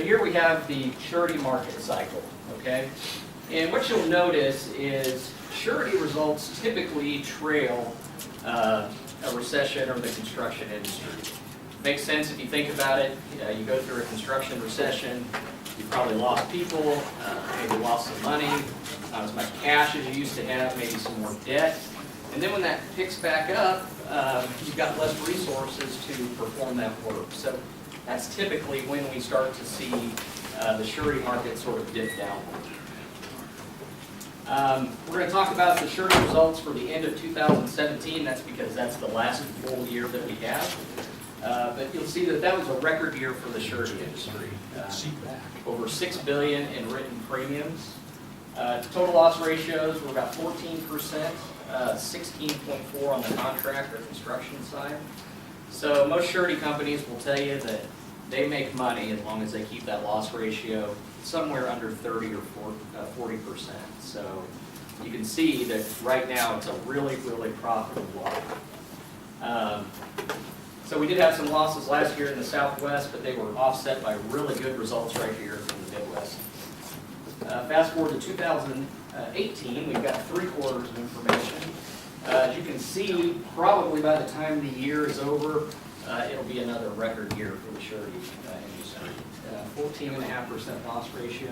here we have the surety market cycle, okay? And what you'll notice is surety results typically trail a recession or the construction industry. Makes sense if you think about it. You go through a construction recession, you probably lost people, maybe lost some money, not as much cash as you used to have, maybe some more debt. And then when that picks back up, you've got less resources to perform that work. So that's typically when we start to see the surety market sort of dip downward. We're going to talk about the surety results for the end of 2017. That's because that's the last full year that we have. But you'll see that that was a record year for the surety industry. Over $6 billion in written premiums. Total loss ratios were about 14%, 16.4% on the contract or construction side. So most surety companies will tell you that they make money as long as they keep that loss ratio somewhere under 30 or 40%. So you can see that right now it's a really, really profitable line. So we did have some losses last year in the Southwest, but they were offset by really good results right here in the Midwest. Fast forward to 2018, we've got 3 quarters of information. As you can see, probably by the time the year is over, it'll be another record year for the surety industry. 14.5% loss ratio,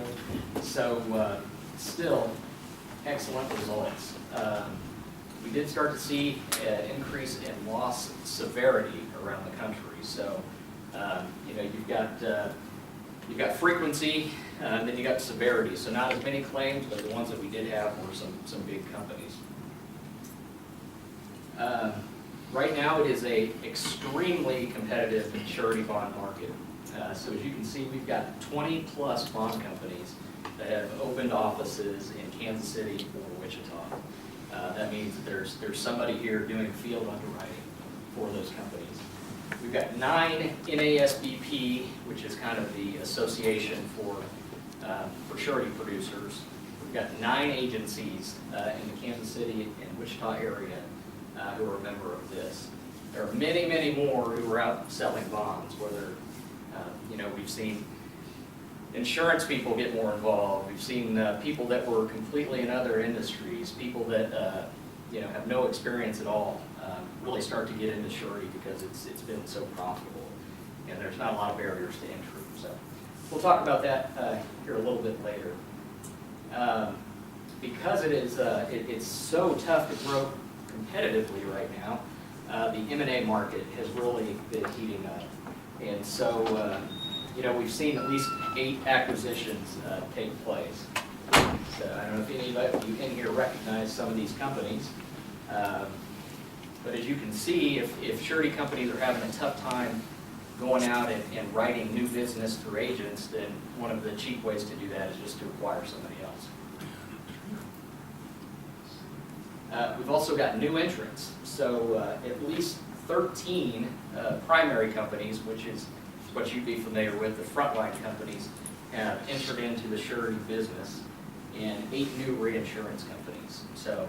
so still excellent results. We did start to see an increase in loss severity around the country. So, you know, you've got frequency, and then you got severity. So not as many claims, but the ones that we did have were some big companies. Right now, it is a extremely competitive surety bond market. So as you can see, we've got 20 plus bond companies that have opened offices in Kansas City or Wichita. That means that there's somebody here doing field underwriting for those companies. We've got 9 NASBP, which is kind of the association for surety producers. We've got 9 agencies in the Kansas City and Wichita area who are a member of this. There are many, many more who are out selling bonds, whether, you know, we've seen insurance people get more involved. We've seen people that were completely in other industries, people that you know, have no experience at all, really start to get into surety because it's been so profitable, and there's not a lot of barriers to entry. So we'll talk about that here a little bit later. Because it is it's so tough to grow competitively right now, the M&A market has really been heating up, and so you know, we've seen at least 8 acquisitions take place. So I don't know if anybody of you in here recognize some of these companies, but as you can see, if surety companies are having a tough time going out and writing new business through agents, then one of the cheap ways to do that is just to acquire somebody else. We've also got new entrants, so at least 13 primary companies, which is what you'd be familiar with, the frontline companies, have entered into the surety business, and 8 new reinsurance companies. So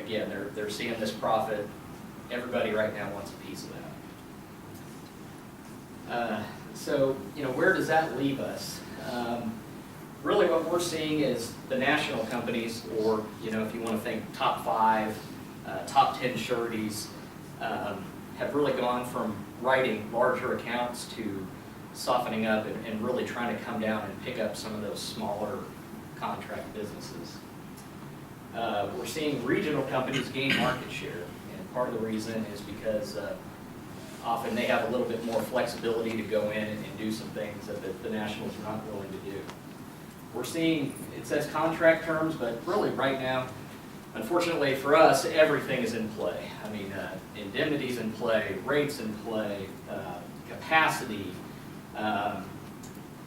again, they're seeing this profit. Everybody right now wants a piece of that. So, you know, where does that leave us? Really what we're seeing is the national companies, or, you know, if you want to think top 5, top 10 sureties, have really gone from writing larger accounts to softening up and really trying to come down and pick up some of those smaller contract businesses. We're seeing regional companies gain market share, and part of the reason is because often they have a little bit more flexibility to go in and do some things that the nationals are not willing to do. We're seeing, it says contract terms, but really right now, unfortunately for us, everything is in play. I mean, indemnity's in play, rates in play, capacity.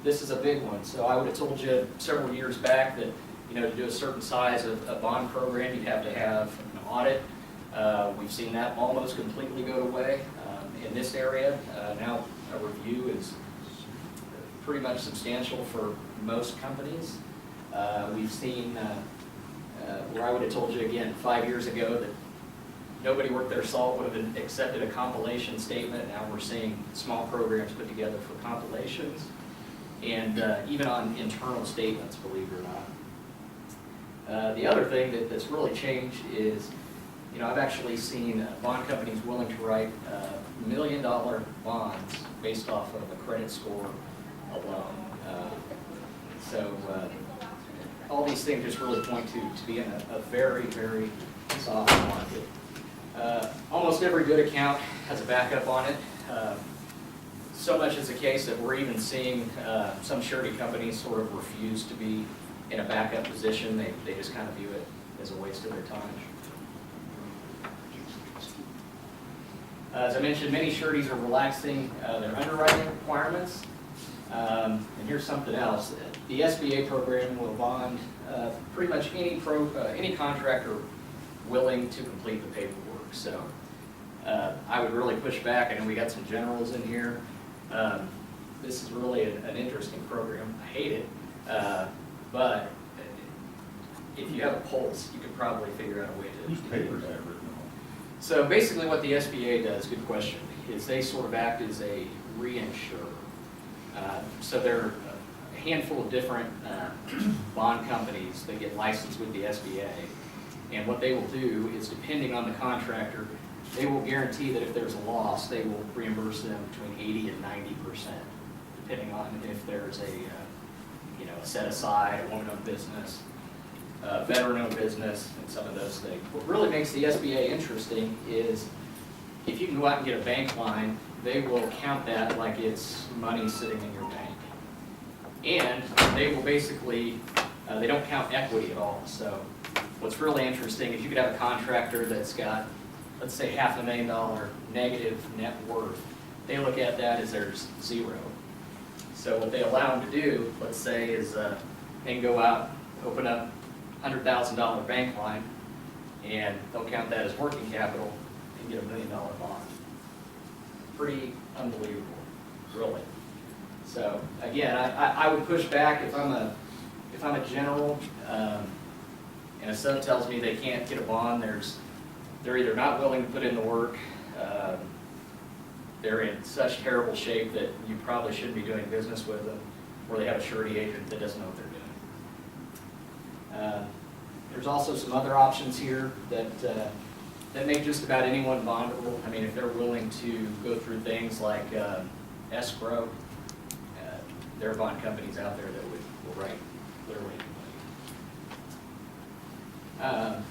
This is a big one. So I would have told you several years back that, you know, to do a certain size of a bond program, you'd have to have an audit. We've seen that almost completely go away in this area. Now a review is pretty much substantial for most companies. We've seen where I would have told you again 5 years ago that nobody worth their salt would have accepted a compilation statement. Now we're seeing small programs put together for compilations. and even on internal statements, believe it or not. The other thing that's really changed is, I've actually seen bond companies willing to write $1 million bonds based off of a credit score alone. All these things just really point to being a very, very soft market. Almost every good account has a backup on it. So much is the case that we're even seeing some surety companies sort of refuse to be in a backup position. They just kind of view it as a waste of their time. As I mentioned, many sureties are relaxing their underwriting requirements. And here's something else. The SBA program will bond pretty much any contractor willing to complete the paperwork. So I would really push back. I know we got some generals in here. This is really an interesting program. I hate it, but if you have a pulse, you could probably figure out a way to. Whose papers are written on? So basically what the SBA does, good question, is they sort of act as a reinsurer. So there are a handful of different bond companies that get licensed with the SBA. And what they will do is, depending on the contractor, they will guarantee that if there's a loss, they will reimburse them between 80 and 90%, depending on if there's a set aside, a woman-owned business, veteran-owned business, and some of those things. What really makes the SBA interesting is if you can go out and get a bank line, they will count that like it's money sitting in your bank. And they will basically, they don't count equity at all. So what's really interesting is you could have a contractor that's got, let's say, $500,000 negative net worth. They look at that as there's zero. So what they allow them to do, let's say, is they can go out, open up $100,000 bank line, and they'll count that as working capital and get $1 million bond. Pretty unbelievable, really. So again, I would push back if I'm a general and a sub tells me they can't get a bond. They're either not willing to put in the work, they're in such terrible shape that you probably shouldn't be doing business with them, or they have a surety agent that doesn't know what they're doing. There's also some other options here that make just about anyone bondable. I mean, if they're willing to go through things like escrow, there are bond companies out there that will write literally anybody.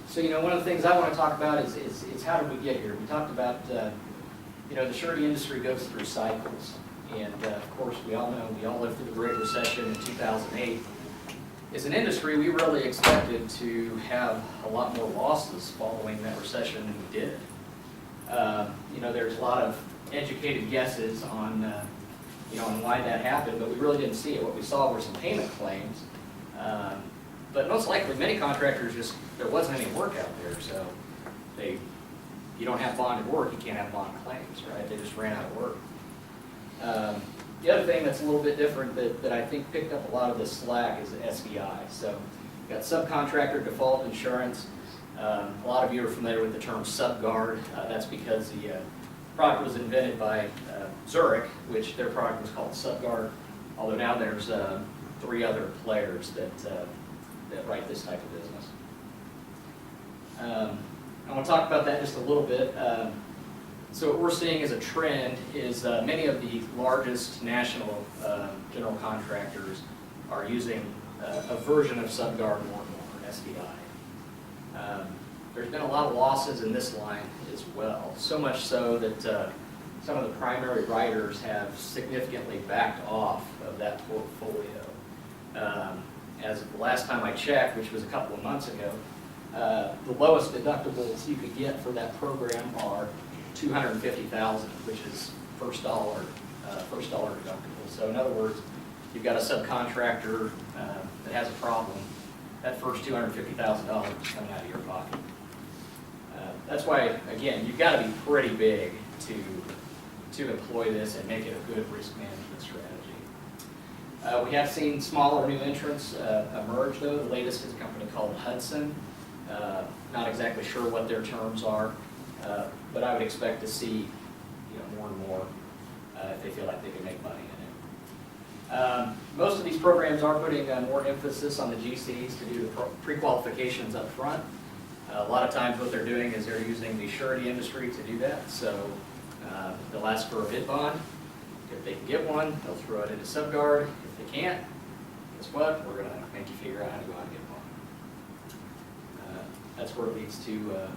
So, one of the things I want to talk about is how did we get here? We talked about, the surety industry goes through cycles. And, of course, we all know, we all lived through the Great Recession in 2008. As an industry, we really expected to have a lot more losses following that recession than we did. There's a lot of educated guesses on, on why that happened, but we really didn't see it. What we saw were some payment claims. But most likely, many contractors there wasn't any work out there, so you don't have bonded work, you can't have bond claims, right? They just ran out of work. The other thing that's a little bit different that I think picked up a lot of the slack is the SEI. So you've got subcontractor default insurance. A lot of you are familiar with the term SubGuard. That's because the product was invented by Zurich, which their product was called SubGuard, although now there's 3 other players that write this type of business. I want to talk about that just a little bit. So what we're seeing as a trend is many of the largest national general contractors are using a version of SubGuard more and more, SBI. There's been a lot of losses in this line as well, so much so that some of the primary writers have significantly backed off of that portfolio. As of the last time I checked, which was a couple of months ago, the lowest deductibles you could get for that program are $250,000, which is first dollar deductible. So in other words, you've got a subcontractor that has a problem, that first $250,000 is coming out of your pocket. That's why, again, you've got to be pretty big to employ this and make it a good risk management strategy. We have seen smaller new entrants emerge, though. The latest is a company called Hudson. Not exactly sure what their terms are, but I would expect to see more and more if they feel like they can make money in Most of these programs are putting more emphasis on the GCs to do the pre-qualifications up front. A lot of times what they're doing is they're using the surety industry to do that. So they'll ask for a bid bond. If they can get one, they'll throw it into SubGuard. If they can't, guess what? We're going to make you figure out how to go out and get one. That's where it leads to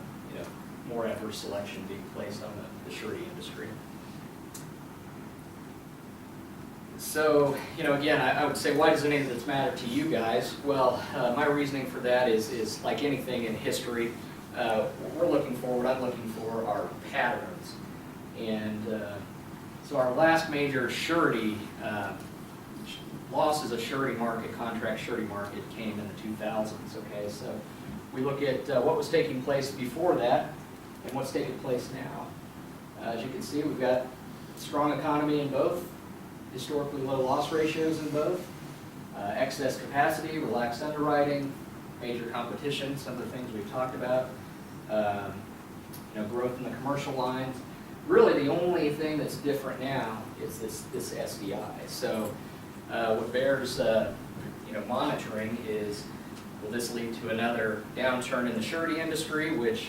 more adverse selection being placed on the surety industry. So, again, I would say, why does any of this matter to you guys? Well, my reasoning for that is like anything in history, we're looking forward, I'm looking for our patterns. And so our last major surety, losses of surety market, contract surety market came in the 2000s, okay? So we look at what was taking place before that and what's taking place now. As you can see, we've got strong economy in both, historically low loss ratios in both, excess capacity, relaxed underwriting, major competition, some of the things we've talked about, growth in the commercial lines. Really the only thing that's different now is this SDI. So what bears monitoring is, will this lead to another downturn in the surety industry, which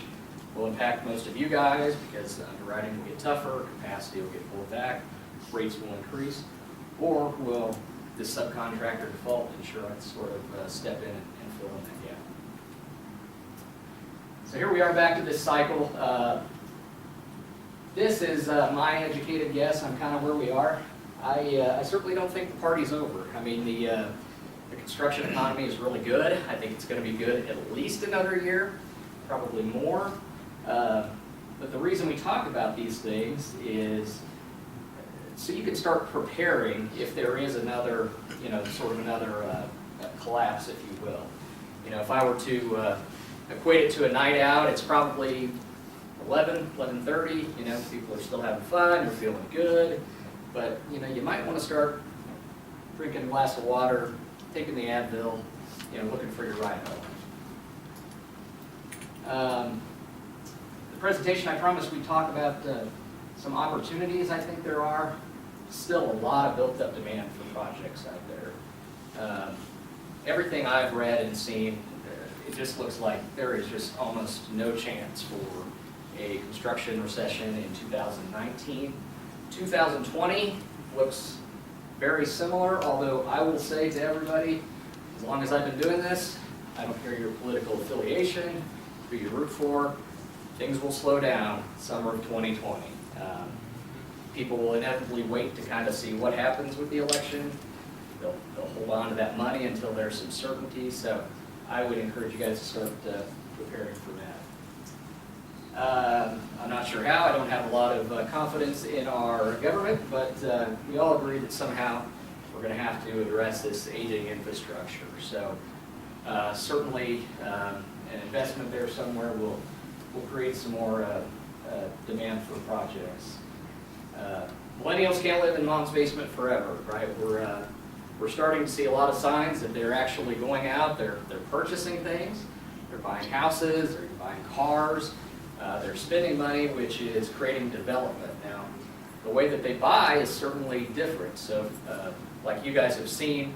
will impact most of you guys because underwriting will get tougher, capacity will get pulled back, rates will increase, or will this subcontractor default insurance sort of step in and fill in that gap? So here we are back to this cycle. This is my educated guess on kind of where we are. I certainly don't think the party's over. I mean, the construction economy is really good. I think it's going to be good at least another year, probably more. But the reason we talk about these things is so you can start preparing if there is another, sort of another collapse, if you will. If I were to equate it to a night out, it's probably 11:30, people are still having fun, they're feeling good, but you might want to start drinking a glass of water, taking the Advil, looking for your ride home. The presentation, I promised we'd talk about some opportunities. I think there are still a lot of built up demand for projects out there. Everything I've read and seen, it just looks like there is just almost no chance for a construction recession in 2019. 2020 looks very similar, although I will say to everybody, as long as I've been doing this, I don't care your political affiliation, who you root for, things will slow down summer of 2020. People will inevitably wait to kind of see what happens with the election. They'll hold on to that money until there's some certainty, so I would encourage you guys to start preparing for that. I'm not sure how. I don't have a lot of confidence in our government, but we all agree that somehow we're going to have to address this aging infrastructure. So certainly an investment there somewhere will create some more demand for projects. Millennials can't live in mom's basement forever, right? We're starting to see a lot of signs that they're actually going out, they're purchasing things, they're buying houses, they're buying cars, they're spending money, which is creating development. Now, the way that they buy is certainly different. So, like you guys have seen,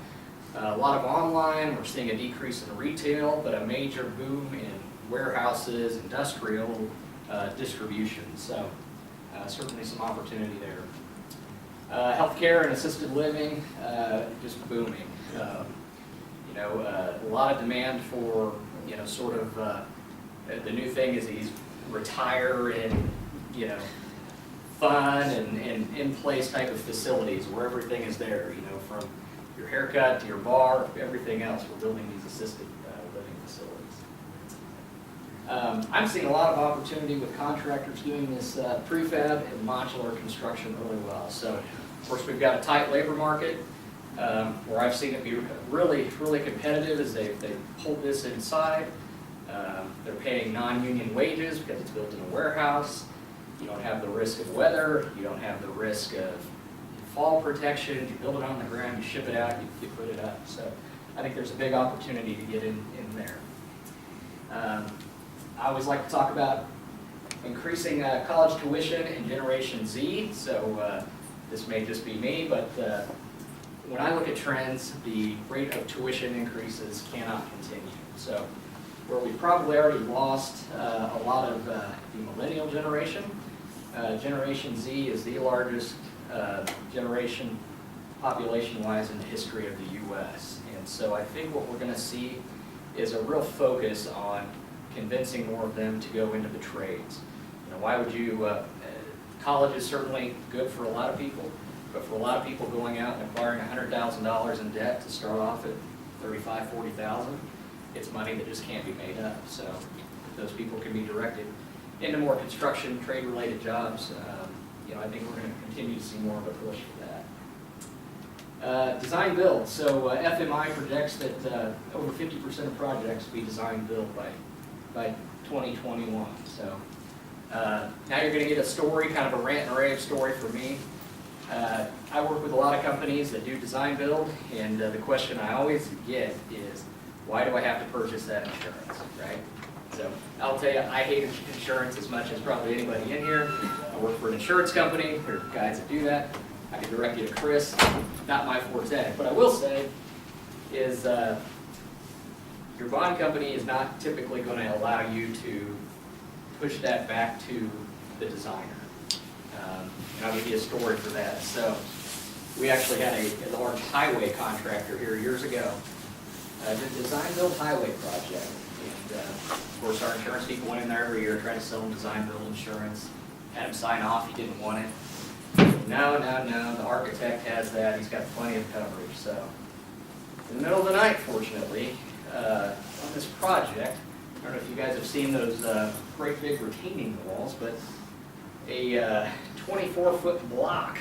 a lot of online, we're seeing a decrease in retail, but a major boom in warehouses, industrial distribution. So, certainly some opportunity there. Healthcare and assisted living, just booming. A lot of demand for, sort of, the new thing is these retire and, fun and in-place type of facilities where everything is there, from your haircut to your bar, everything else. We're building these assisted living facilities. I'm seeing a lot of opportunity with contractors doing this prefab and modular construction really well. So, of course, we've got a tight labor market where I've seen it be really, really competitive as they pulled this inside. They're paying non-union wages because it's built in a warehouse. You don't have the risk of weather. You don't have the risk of fall protection. You build it on the ground, you ship it out, you put it up. So I think there's a big opportunity to get in there. I always like to talk about increasing college tuition in Generation Z. So this may just be me, but when I look at trends, the rate of tuition increases cannot continue. So where we probably already lost a lot of the millennial generation, Generation Z is the largest generation population-wise in the history of the U.S. And so I think what we're going to see is a real focus on convincing more of them to go into the trades. You know, why would you, college is certainly good for a lot of people, but for a lot of people going out and acquiring $100,000 in debt to start off at $35,000, $40,000, it's money that just can't be made up. So if those people can be directed into more construction, trade-related jobs, you know, I think we're going to continue to see more of a push for that. Design build. So FMI projects that over 50% of projects will be design build by 2021. So now you're going to get a story, kind of a rant and rave story for me. I work with a lot of companies that do design build, and the question I always get is, why do I have to purchase that insurance, right? So I'll tell you, I hate insurance as much as probably anybody in here. I work for an insurance company. There are guys that do that. I can direct you to Chris. Not my forte. What I will say is your bond company is not typically going to allow you to push that back to the designer. And I'll give you a story for that. So we actually had a large highway contractor here years ago. Did a design-build highway project. And of course, our insurance people went in there every year, tried to sell him design-build insurance, had him sign off, he didn't want it. No, the architect has that, he's got plenty of coverage. So in the middle of the night, fortunately, on this project, I don't know if you guys have seen those great big retaining walls, but a 24-foot block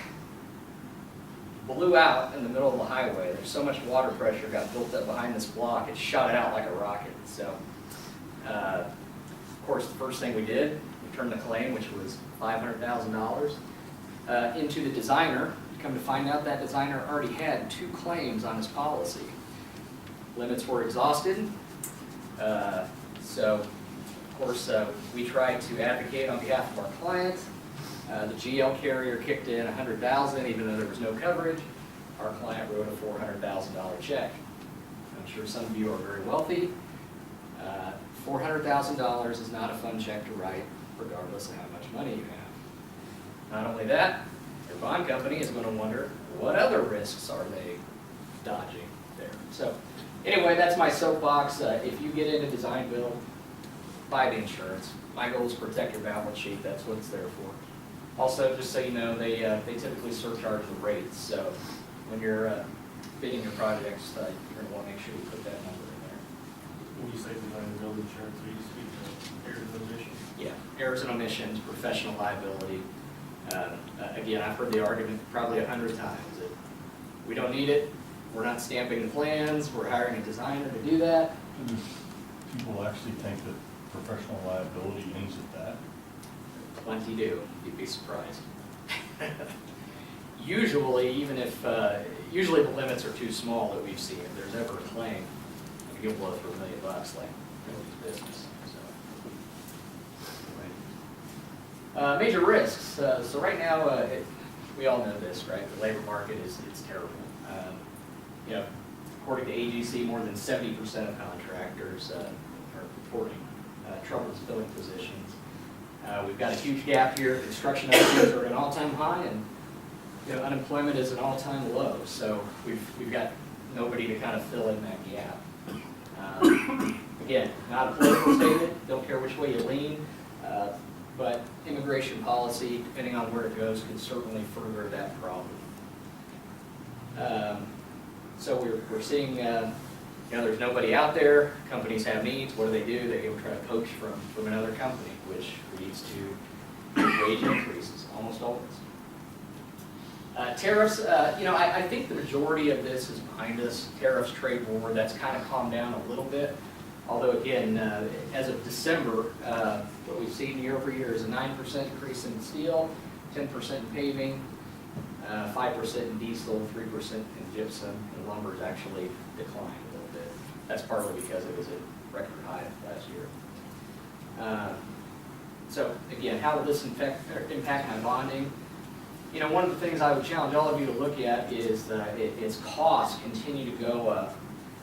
blew out in the middle of the highway. There's so much water pressure got built up behind this block, it shot it out like a rocket. So, of course, the first thing we did, we turned the claim, which was $500,000, into the designer. Come to find out, that designer already had 2 claims on his policy. Limits were exhausted. So, of course, we tried to advocate on behalf of our clients. The GL carrier kicked in $100,000, even though there was no coverage. Our client wrote a $400,000 check. I'm sure some of you are very wealthy. $400,000 is not a fun check to write, regardless of how much money you have. Not only that, your bond company is going to wonder, what other risks are they dodging there? So, anyway, that's my soapbox. If you get into design build, buy the insurance. My goal is to protect your balance sheet. That's what it's there for. Also, just so you know, they typically surcharge the rates. So when you're bidding your projects, you're going to want to make sure you put that number in there. When you say design and build insurance, are you speaking of errors and omissions? Yeah, errors and omissions, professional liability. Again, I've heard the argument probably 100 times that we don't need it. We're not stamping the plans. We're hiring a designer to do that. People actually think that professional liability ends at that? Plenty do. You'd be surprised. Usually, even if, usually the limits are too small that we've seen. If there's ever a claim, you'll blow through $1 million like nobody's business. So, anyway. Major risks. So right now, we all know this, right? The labor market it's terrible. You know, according to AGC, more than 70% of contractors are reporting troubles filling positions. We've got a huge gap here. Construction openings are at an all-time high, and you know, unemployment is an all-time low. So we've got nobody to kind of fill in that gap. Again, not a political statement. Don't care which way you lean, but immigration policy, depending on where it goes, can certainly further that problem. So we're seeing, you know, there's nobody out there. Companies have needs. What do? They go try to poach from another company, which leads to wage increases, almost always. Tariffs, you know, I think the majority of this is behind us. Tariffs, trade war, that's kind of calmed down a little bit. Although, again, as of December, what we've seen year over year is a 9% increase in steel, 10% in paving, 5% in diesel, 3% in gypsum, and lumber's actually declined a little bit. That's partly because it was a record high last year. So again, how will this impact my bonding? You know, one of the things I would challenge all of you to look at is its costs continue to go up.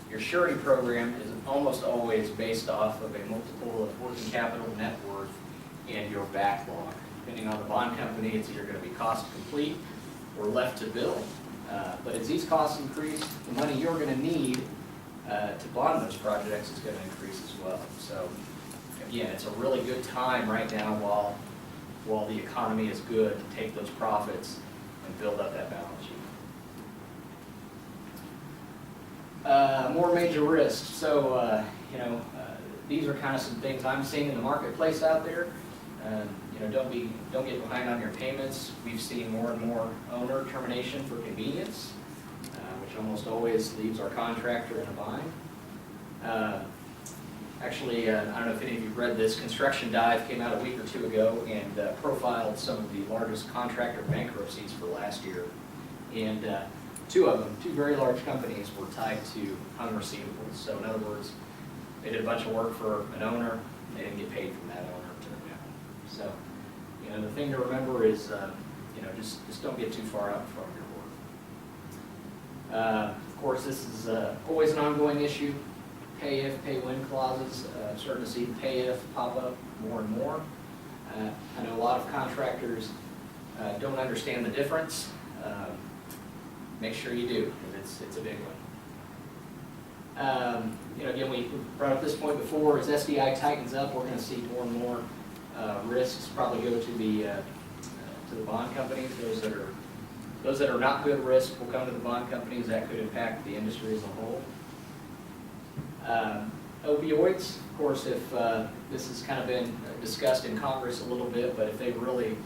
Your surety program is almost always based off of a multiple of working capital net worth and your backlog. Depending on the bond company, it's either going to be cost complete or left to bill. But as these costs increase, the money you're going to need to bond those projects is going to increase as well. So again, it's a really good time right now while the economy is good to take those profits and build up that balance sheet. More major risks. So, these are kind of some things I'm seeing in the marketplace out there. Don't get behind on your payments. We've seen more and more owner termination for convenience, which almost always leaves our contractor in a bind. Actually, I don't know if any of you read this, Construction Dive came out a week or two ago and profiled some of the largest contractor bankruptcies for last year. And two of them, two very large companies, were tied to unreceivables. So in other words, they did a bunch of work for an owner, and they didn't get paid from that owner. So, the thing to remember is, just don't get too far out in front of your work. Of course, this is always an ongoing issue. Pay if, pay when clauses. Starting to see pay if pop up more and more. I know a lot of contractors don't understand the difference. Make sure you do, because it's a big one. Again, we brought up this point before. As SDI tightens up, we're going to see more and more risks probably go to the bond companies. Those that are not good risk will come to the bond companies. That could impact the industry as a whole. Opioids, of course, if this has kind of been discussed in Congress a little bit, but if they really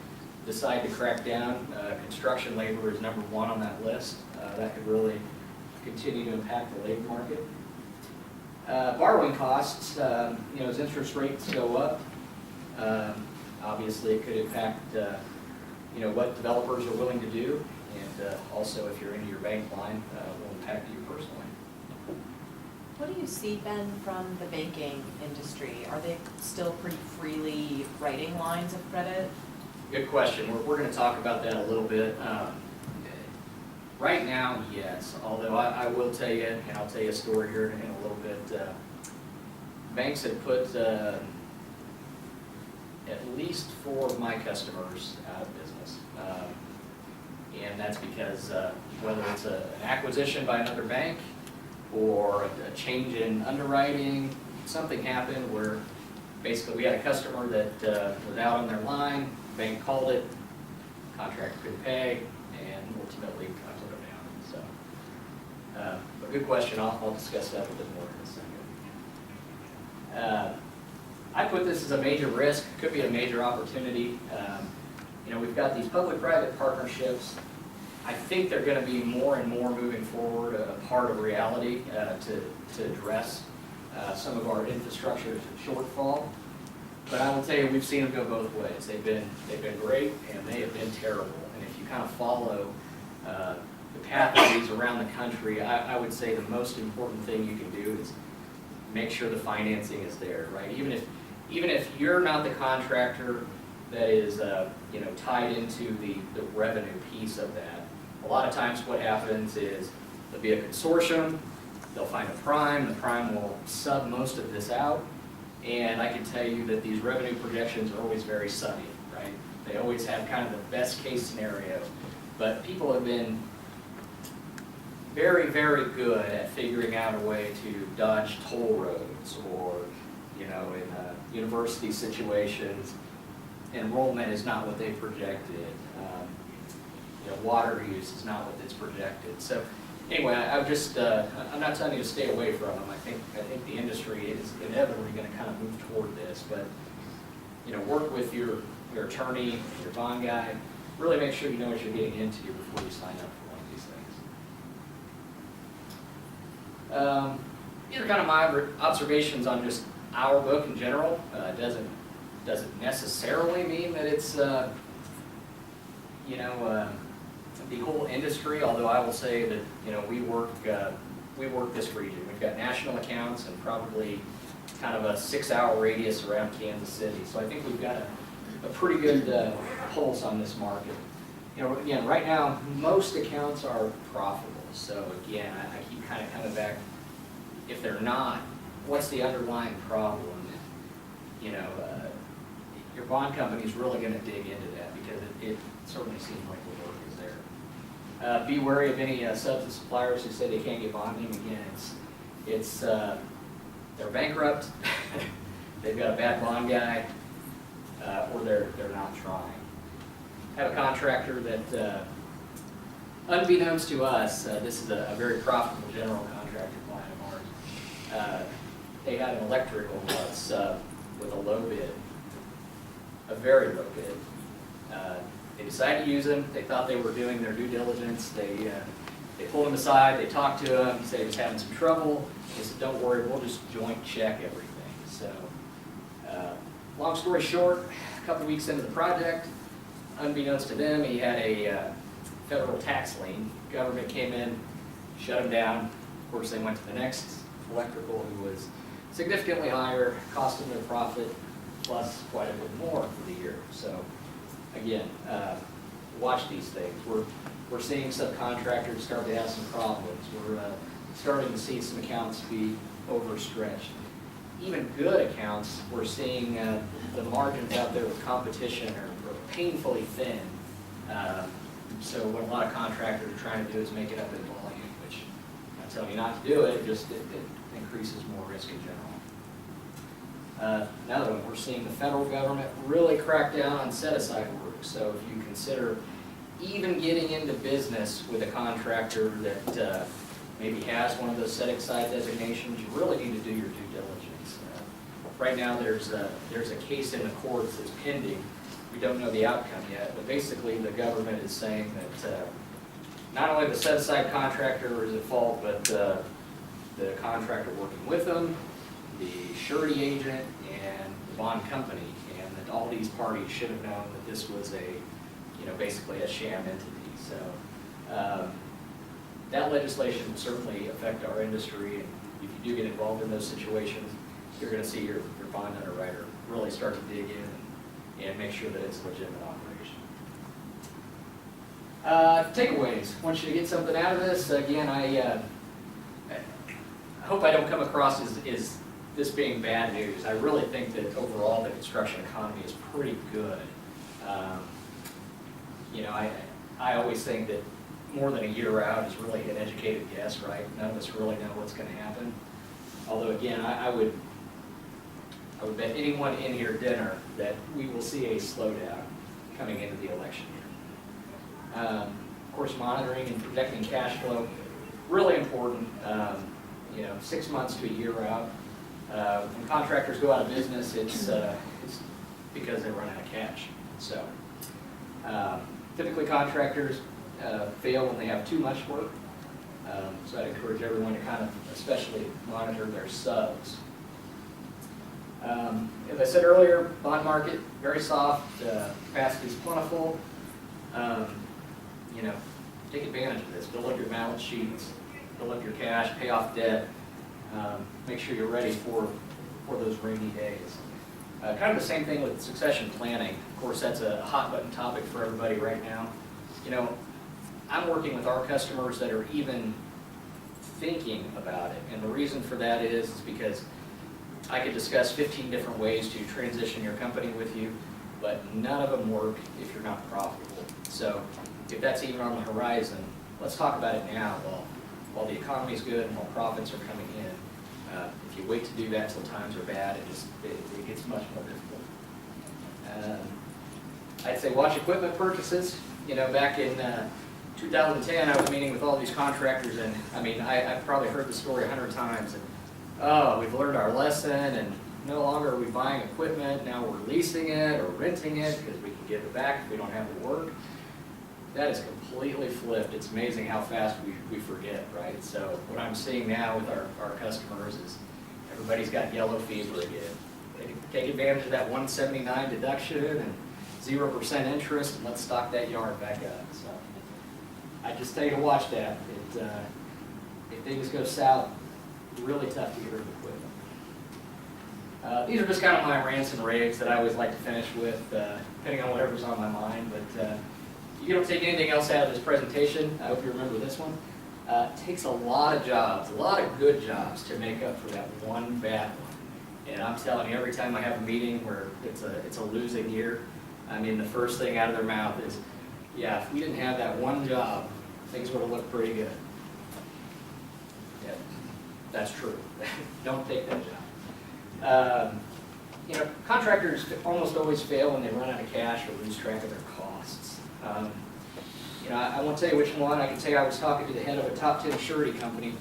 decide to crack down, construction labor is number one on that list. That could really continue to impact the labor market. Borrowing costs, as interest rates go up, obviously it could impact what developers are willing to do, and also if you're into your bank line, will impact you personally. What do you see, Ben, from the banking industry? Are they still pretty freely writing lines of credit? Good question. We're going to talk about that a little bit. Right now, yes, although I will tell you, and I'll tell you a story here in a little bit, banks have put at least 4 of my customers out of business. And that's because whether it's an acquisition by another bank or a change in underwriting, something happened where basically we had a customer that was out on their line, the bank called it, contractor couldn't pay, and ultimately I put them down. So, but good question. I'll discuss that a bit more in a second. I put this as a major risk, could be a major opportunity. We've got these public-private partnerships. I think they're going to be more and more moving forward a part of reality to address some of our infrastructure shortfall. But I will tell you, we've seen them go both ways. They've been great, and they have been terrible. And if you kind of follow the path of these around the country, I would say the most important thing you can do is make sure the financing is there, right? Even if you're not the contractor that is tied into the revenue piece of that, a lot of times what happens is there'll be a consortium, they'll find a prime, the prime will sub most of this out, and I can tell you that these revenue projections are always very sunny, right? They always have kind of the best case scenario, but people have been very, very good at figuring out a way to dodge toll roads, or in university situations, enrollment is not what they projected. Water use is not what it's projected. So anyway, I'm not telling you to stay away from them. I think the industry is inevitably going to kind of move toward this, but work with your attorney, your bond guy. Really make sure you know what you're getting into before you sign up for one of these things. These are kind of my observations on just our book in general. Doesn't necessarily mean that it's the whole industry, although I will say that we work this region. We've got national accounts and probably kind of a 6-hour radius around Kansas City. So I think we've got a pretty good pulse on this market. you know, again, right now, most accounts are profitable. So again, I keep kind of coming back, if they're not, what's the underlying problem? You know, your bond company's really going to dig into that because it certainly seems like the work is there. Be wary of any subs and suppliers who say they can't get bonding. Again, they're bankrupt, they've got a bad bond guy, or they're not trying. I have a contractor that, unbeknownst to us, this is a very profitable general contractor client of ours. They had an electrical sub with a low bid, a very low bid. They decided to use him. They thought they were doing their due diligence. They pulled him aside. They talked to him. He said he was having some trouble. They said, "Don't worry, we'll just joint check everything." So, long story short, a couple weeks into the project, unbeknownst to them, he had a federal tax lien. Government came in, shut him down. Of course, they went to the next electrical, who was significantly higher, cost them their profit, plus quite a bit more for the year. So, again, watch these things. We're seeing subcontractors start to have some problems. We're starting to see some accounts be overstretched. Even good accounts, we're seeing the margins out there with competition are painfully thin. So what a lot of contractors are trying to do is make it up in volume, which I'm telling you not to do it, it increases more risk in general. Another one, we're seeing the federal government really crack down on set-aside work. So if you consider even getting into business with a contractor that maybe has one of those set-aside designations, you really need to do your due diligence. Right now there's a case in the courts that's pending. We don't know the outcome yet, but basically the government is saying that not only the set-aside contractor is at fault, but the contractor working with them, the surety agent, and the bond company, and that all these parties should have known that this was basically a sham entity. So that legislation will certainly affect our industry, and if you do get involved in those situations, you're going to see your bond underwriter really start to dig in and make sure that it's a legitimate operation. Takeaways. I want you to get something out of this. Again, I hope I don't come across as this being bad news. I really think that overall the construction economy is pretty good. I always think that more than a year out is really an educated guess, right? None of us really know what's going to happen. Although, again, I would bet anyone in here dinner that we will see a slowdown coming into the election year. Of course, monitoring and protecting cash flow, really important. 6 months to a year out. When contractors go out of business, it's because they run out of cash. So, typically contractors fail when they have too much work. So I'd encourage everyone to kind of especially monitor their subs. As I said earlier, bond market, very soft, capacity is plentiful. Take advantage of this. Build up your balance sheets, build up your cash, pay off debt. Make sure you're ready for those rainy days. Kind of the same thing with succession planning. Of course, that's a hot button topic for everybody right now. I'm working with our customers that are even thinking about it. And the reason for that is because I could discuss 15 different ways to transition your company with you, but none of them work if you're not profitable. So if that's even on the horizon, let's talk about it now while the economy's good and while profits are coming in. If you wait to do that till times are bad, it gets much more difficult. I'd say watch equipment purchases. Back in 2010, I was meeting with all these contractors, and I've probably heard the story 100 times. And, we've learned our lesson, and no longer are we buying equipment. Now we're leasing it or renting it because we can give it back if we don't have the work. That is completely flipped. It's amazing how fast we forget, right? So what I'm seeing now with our customers is everybody's got yellow fever again. They can take advantage of that 179 deduction and 0% interest, and let's stock that yard back up. So I just tell you to watch that. If things go south, it's really tough to get rid of equipment. These are just kind of my rants and raves that I always like to finish with, depending on whatever's on my mind. But you don't take anything else out of this presentation, I hope you remember this one. It takes a lot of jobs, a lot of good jobs to make up for that one bad one. And I'm telling you, every time I have a meeting where it's a losing year, I mean, the first thing out of their mouth is, yeah, if we didn't have that one job, things would have looked pretty good. Yeah, that's true. Don't take that job. You know, contractors almost always fail when they run out of cash or lose track of their costs. You know, I won't tell you which one. I can tell you I was talking to the head of a top 10 surety company.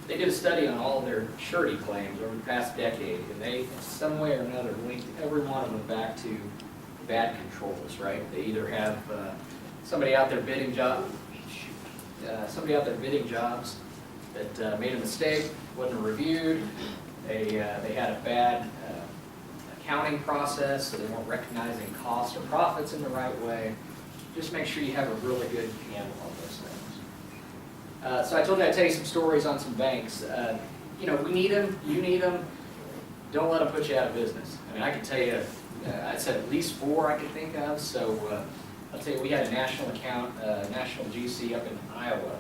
They did a study on all of their surety claims over the past decade, and they, in some way or another, linked every one of them back to bad controls, right? They either have somebody out there bidding jobs that made a mistake, wasn't reviewed. They had a bad accounting process, so they weren't recognizing costs or profits in the right way. Just make sure you have a really good handle on those things. So I told you I'd tell you some stories on some banks. You know, we need them, you need them. Don't let them put you out of business. I mean, I can tell you, I said at least 4 I could think of. So I'll tell you, we had a national account, national GC up in Iowa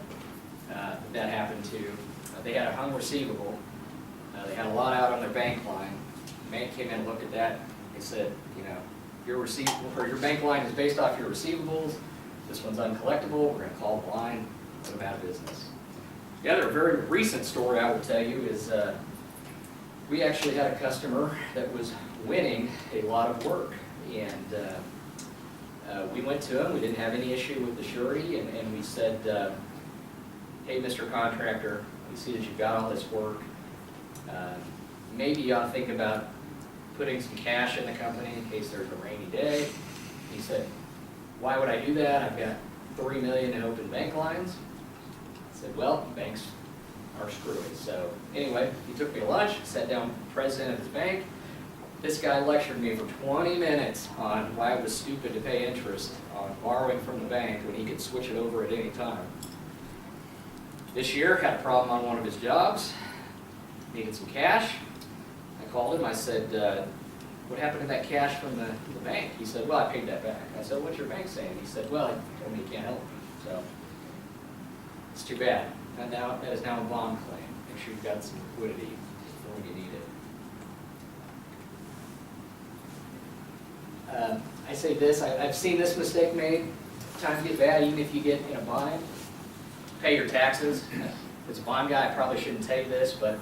that happened to. They had a hung receivable. They had a lot out on their bank line. The bank came in and looked at that. They said, you know, your bank line is based off your receivables. This one's uncollectible. We're going to call the line, put them out of business. The other very recent story I will tell you is we actually had a customer that was winning a lot of work, and we went to him. We didn't have any issue with the surety, and we said, hey, Mr. Contractor, we see that you've got all this work. Maybe you ought to think about putting some cash in the company in case there's a rainy day. He said, why would I do that? I've got $3 million in open bank lines. I said, well, banks are screwy. So anyway, he took me to lunch, sat down with the president of his bank. This guy lectured me for 20 minutes on why it was stupid to pay interest on borrowing from the bank when he could switch it over at any time. This year, had a problem on one of his jobs, needed some cash. I called him, I said, what happened to that cash from the bank? He said, well, I paid that back. I said, what's your bank saying? He said, well, he told me he can't help me. So, it's too bad. And now, that is now a bond claim. Make sure you've got some liquidity for when you need it. I say this, I've seen this mistake made. Times get bad, even if you get in a bind. Pay your taxes. As a bond guy, I probably shouldn't tell you this, but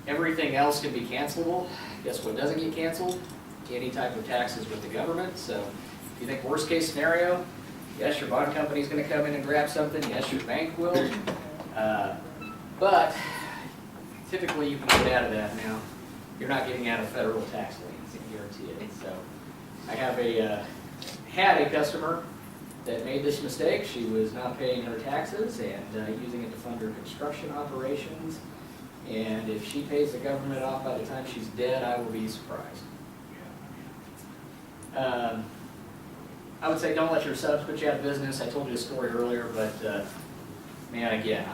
everything else can be cancelable. Guess what doesn't get canceled? Any type of taxes with the government. So if you think worst case scenario, yes, your bond company's going to come in and grab something. Yes, your bank will. But typically you can get out of that now. You're not getting out of federal tax liens, I guarantee it. So I have had a customer that made this mistake. She was not paying her taxes and using it to fund her construction operations. And if she pays the government off by the time she's dead, I will be surprised. I would say don't let your subs put you out of business. I told you a story earlier, but man, again,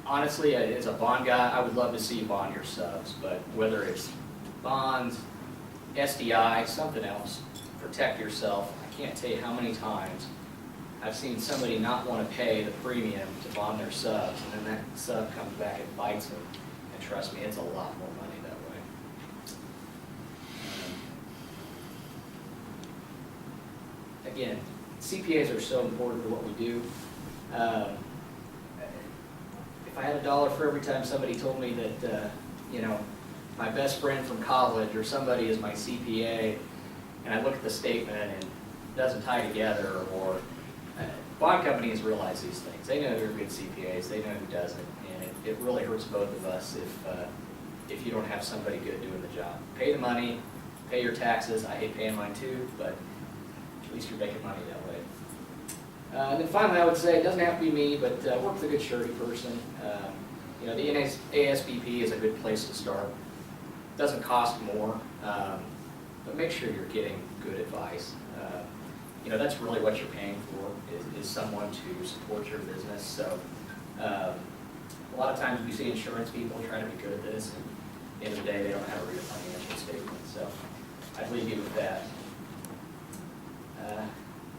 honestly, as a bond guy, I would love to see you bond your subs, but whether it's bonds, SDI, something else, protect yourself. I can't tell you how many times I've seen somebody not want to pay the premium to bond their subs, and then that sub comes back and bites them. And trust me, it's a lot more money that way. Again, CPAs are so important to what we do. If I had $1 for every time somebody told me that, you know, my best friend from college or somebody is my CPA, and I look at the statement and it doesn't tie together, or bond companies realize these things. They know who are good CPAs, they know who doesn't, and it really hurts both of us if you don't have somebody good doing the job. Pay the money, pay your taxes. I hate paying mine too, but at least you're making money that way. And then finally, I would say, it doesn't have to be me, but work with a good surety person. You know, the ASPE is a good place to start. It doesn't cost more, but make sure you're getting good advice. You know, that's really what you're paying for, is someone to support your business. So a lot of times we see insurance people trying to be good at this, and at the end of the day, they don't have a real financial statement. So I'd leave you with that.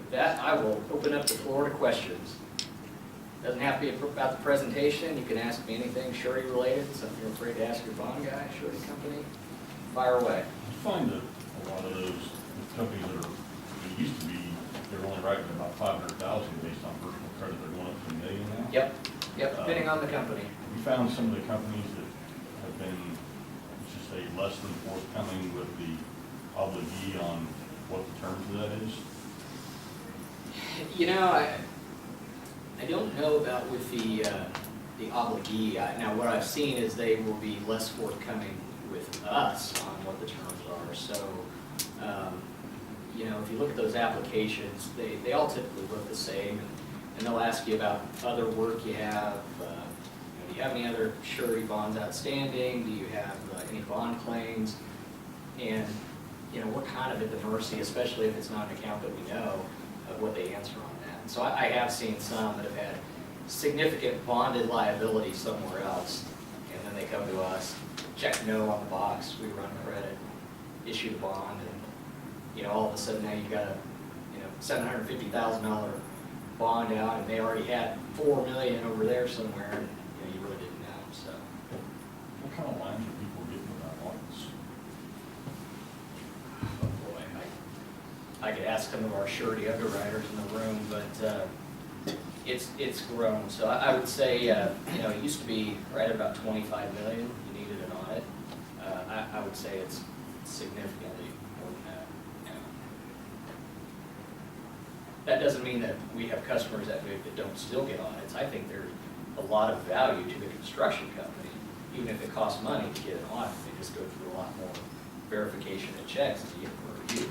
With that, I will open up the floor to questions. Doesn't have to be about the presentation. You can ask me anything surety related, something you're afraid to ask your bond guy, surety company. Fire away. I find that a lot of those companies that are, they used to be, they're only writing about 500,000 based on personal credit, they're going up to $1 million now. Yep, depending on the company. We found some of the companies that have been, let's just say, less than forthcoming with the obligee on what the terms of that is. You know, I don't know about with the obligee. Now, what I've seen is they will be less forthcoming with us on what the terms are. So, you know, if you look at those applications, they all typically look the same, and they'll ask you about other work you have. Do you have any other surety bonds outstanding? Do you have any bond claims? And, you know, we're kind of at the mercy, especially if it's not an account that we know, of what they answer on that. And so I have seen some that have had significant bonded liability somewhere else, and then they come to us, check no on the box, we run credit, issue the bond, and, you know, all of a sudden now you've got a, you know, $750,000 bond out, and they already had $4 million over there somewhere, and, you know, you really didn't know, so. What kind of lines are people getting without lines? Oh boy, I could ask some of our surety underwriters in the room, but it's grown. So I would say, you know, it used to be right at about 25 million you needed an audit. I would say it's significantly more than that now. That doesn't mean that we have customers that don't still get audits. I think there's a lot of value to the construction company, even if it costs money to get an audit. They just go through a lot more verification and checks to get a review.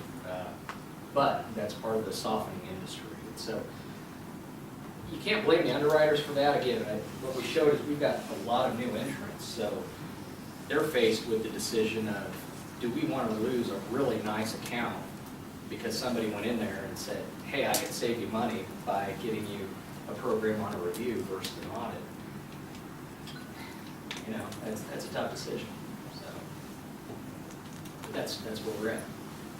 But that's part of the softening industry. And so you can't blame the underwriters for that. Again, what we showed is we've got a lot of new entrants. So they're faced with the decision of, do we want to lose a really nice account because somebody went in there and said, hey, I can save you money by getting you a program on a review versus an audit. You know, that's a tough decision. So but that's where we're at.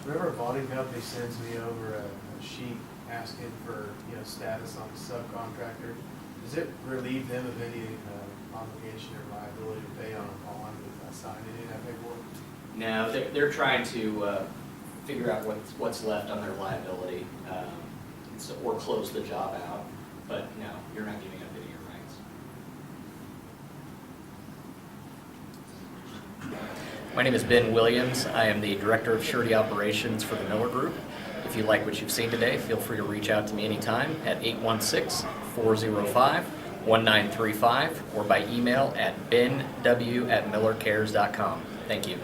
Whenever a bonding company sends me over a sheet asking for, you know, status on the subcontractor, does it relieve them of any obligation or liability to pay on a bond if I sign any of that paperwork? No, they're trying to figure out what's left on their liability, or close the job out. But no, you're not giving up any of your rights. My name is Ben Williams. I am the Director of Surety Operations for the Miller Group. If you like what you've seen today, feel free to reach out to me anytime at 816-405-1935 or by email at benw@millercares.com. Thank you.